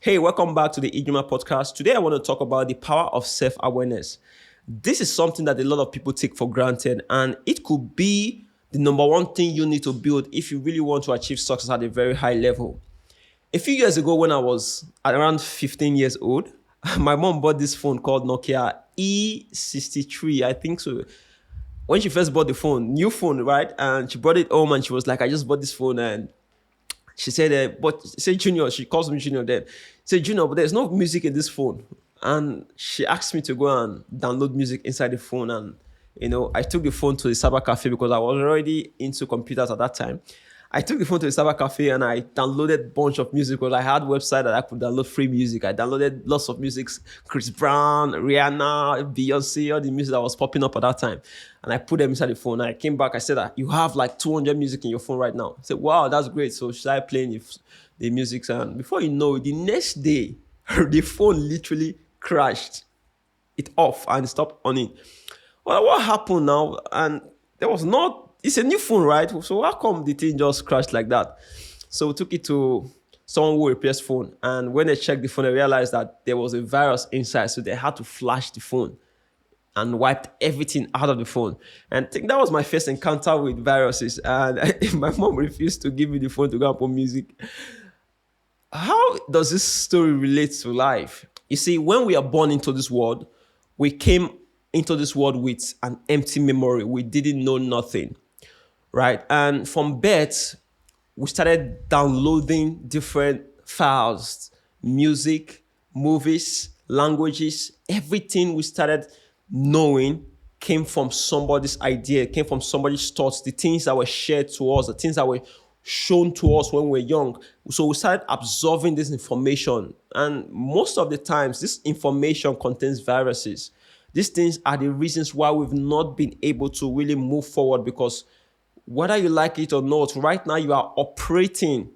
Hey, welcome back to the Ijima podcast. Today, I want to talk about the power of self awareness. This is something that a lot of people take for granted, and it could be the number one thing you need to build if you really want to achieve success at a very high level. A few years ago, when I was around 15 years old, my mom bought this phone called Nokia E63, I think so. When she first bought the phone, new phone, right? And she brought it home and she was like, I just bought this phone and she said, but say Junior, she calls me Junior then. Say Junior, but there's no music in this phone. And she asked me to go and download music inside the phone. And, I took the phone to the cyber cafe because I was already into computers at that time. I took the phone to the cyber cafe and I downloaded a bunch of music because I had a website that I could download free music. I downloaded lots of music, Chris Brown, Rihanna, Beyonce, all the music that was popping up at that time. And I put them inside the phone. And I came back, I said that you have like 200 music in your phone right now. I said, wow, that's great. So should I play the music? And before you know it, the next day, the phone literally crashed. It off and stopped on it. Well, what happened now? And there was not, it's a new phone, right? So how come the thing just crashed like that? So we took it to someone who repairs phone. And when they checked the phone, they realized that there was a virus inside. So they had to flash the phone and wiped everything out of the phone. And I think that was my first encounter with viruses. And my mom refused to give me the phone to go and put music. How does this story relate to life? You see, when we are born into this world, we came into this world with an empty memory. We didn't know nothing, right? And from birth, we started downloading different files, music, movies, languages, everything we started knowing came from somebody's idea, came from somebody's thoughts, the things that were shared to us, the things that were shown to us when we were young. So we started absorbing this information. And most of the times, this information contains viruses. These things are the reasons why we've not been able to really move forward because whether you like it or not, right now you are operating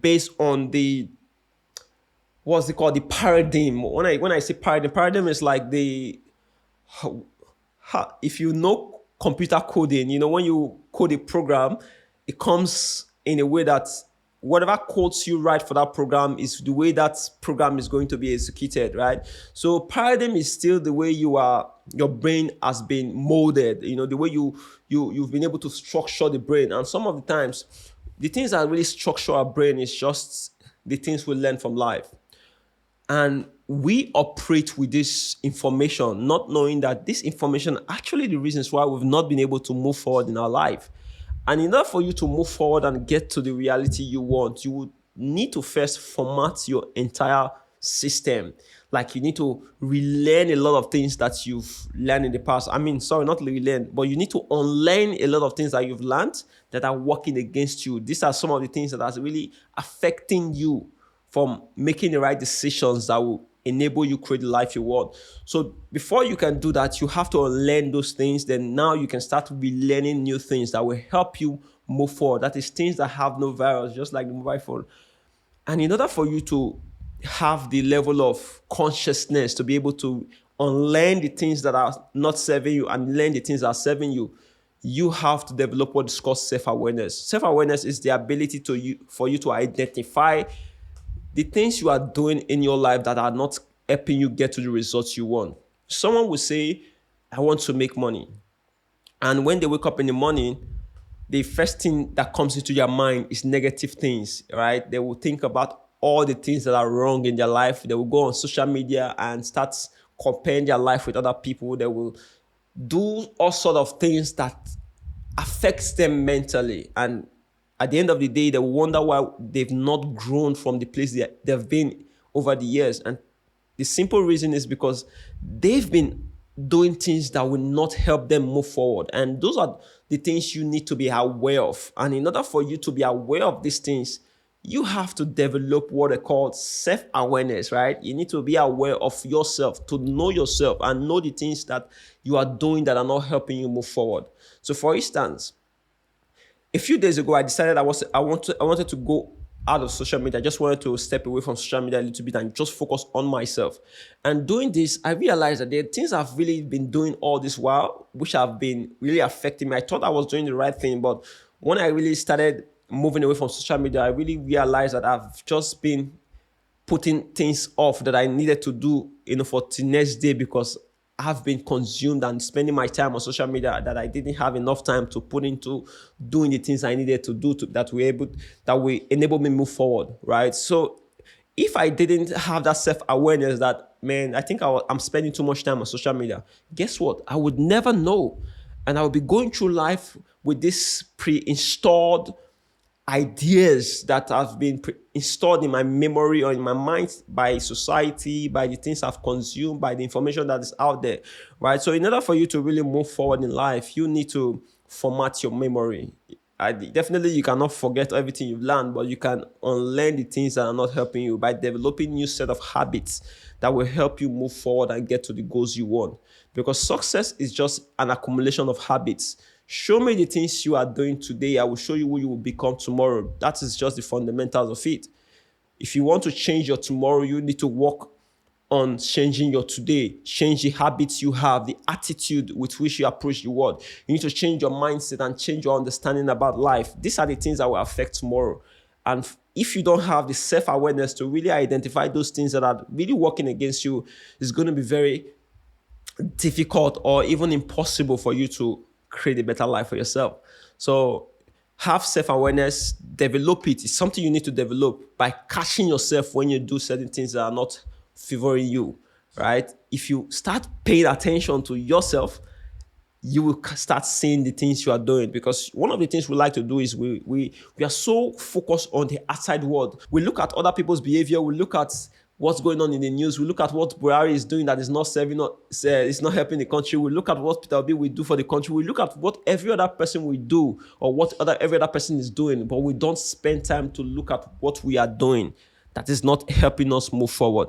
based on the what's it called? The paradigm. When I say paradigm is like the if you know computer coding, when you code a program, it comes in a way that whatever codes you write for that program is the way that program is going to be executed, right? So paradigm is still the way your brain has been molded, the way you've been able to structure the brain. And some of the times, the things that really structure our brain is just the things we learn from life. And we operate with this information, not knowing that this information are actually the reasons why we've not been able to move forward in our life. And in order for you to move forward and get to the reality you want, you would need to first format your entire system. Like you need to relearn a lot of things that you've learned in the past. I mean, sorry, not relearn, but you need to unlearn a lot of things that you've learned that are working against you. These are some of the things that are really affecting you from making the right decisions that will enable you create the life you want. So before you can do that, you have to unlearn those things. Then now you can start to be learning new things that will help you move forward. That is things that have no virus, just like the mobile phone. And in order for you to have the level of consciousness to be able to unlearn the things that are not serving you and learn the things that are serving you, you have to develop what is called self-awareness. Self-awareness is the ability for you to identify the things you are doing in your life that are not helping you get to the results you want. Someone will say, I want to make money. And when they wake up in the morning, the first thing that comes into their mind is negative things, right? They will think about all the things that are wrong in their life. They will go on social media and start comparing their life with other people. They will do all sort of things that affects them mentally. And at the end of the day, they wonder why they've not grown from the place they've been over the years. And the simple reason is because they've been doing things that will not help them move forward. And those are the things you need to be aware of. And in order for you to be aware of these things, you have to develop what they call self-awareness, right? You need to be aware of yourself, to know yourself and know the things that you are doing that are not helping you move forward. So for instance, a few days ago, I decided I wanted to go out of social media. I just wanted to step away from social media a little bit and just focus on myself. And doing this, I realized that there are things I've really been doing all this while, which have been really affecting me. I thought I was doing the right thing, but when I really started moving away from social media, I really realized that I've just been putting things off that I needed to do, for the next day because I've been consumed and spending my time on social media that I didn't have enough time to put into doing the things I needed to do that will enable me move forward, right? So if I didn't have that self-awareness that, man, I think I'm spending too much time on social media, guess what? I would never know. And I would be going through life with this pre-installed ideas that have been installed in my memory or in my mind by society, by the things I've consumed, by the information that is out there, right? So in order for you to really move forward in life, you need to format your memory. Definitely, you cannot forget everything you've learned, but you can unlearn the things that are not helping you by developing new set of habits that will help you move forward and get to the goals you want. Because success is just an accumulation of habits. Show me the things you are doing today. I will show you who you will become tomorrow. That is just the fundamentals of it. If you want to change your tomorrow, you need to work on changing your today, change the habits you have, the attitude with which you approach the world. You need to change your mindset and change your understanding about life. These are the things that will affect tomorrow. And if you don't have the self-awareness to really identify those things that are really working against you, it's going to be very difficult or even impossible for you to create a better life for yourself. So have self-awareness, develop it. It's something you need to develop by catching yourself when you do certain things that are not favoring you, right? If you start paying attention to yourself, you will start seeing the things you are doing. Because one of the things we like to do is we are so focused on the outside world. We look at other people's behavior. We look at what's going on in the news. We look at what Buhari is doing that is not serving, it's not helping the country. We look at what Peter Obi will do for the country. We look at what every other person will do or what every other person is doing, but we don't spend time to look at what we are doing that is not helping us move forward.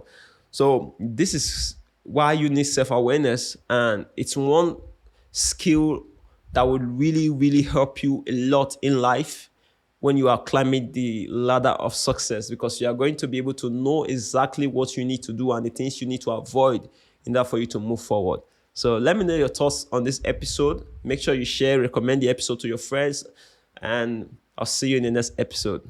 So this is why you need self-awareness, and it's one skill that would really, really help you a lot in life when you are climbing the ladder of success, because you are going to be able to know exactly what you need to do and the things you need to avoid in order for you to move forward. So let me know your thoughts on this episode. Make sure you share, recommend the episode to your friends, and I'll see you in the next episode.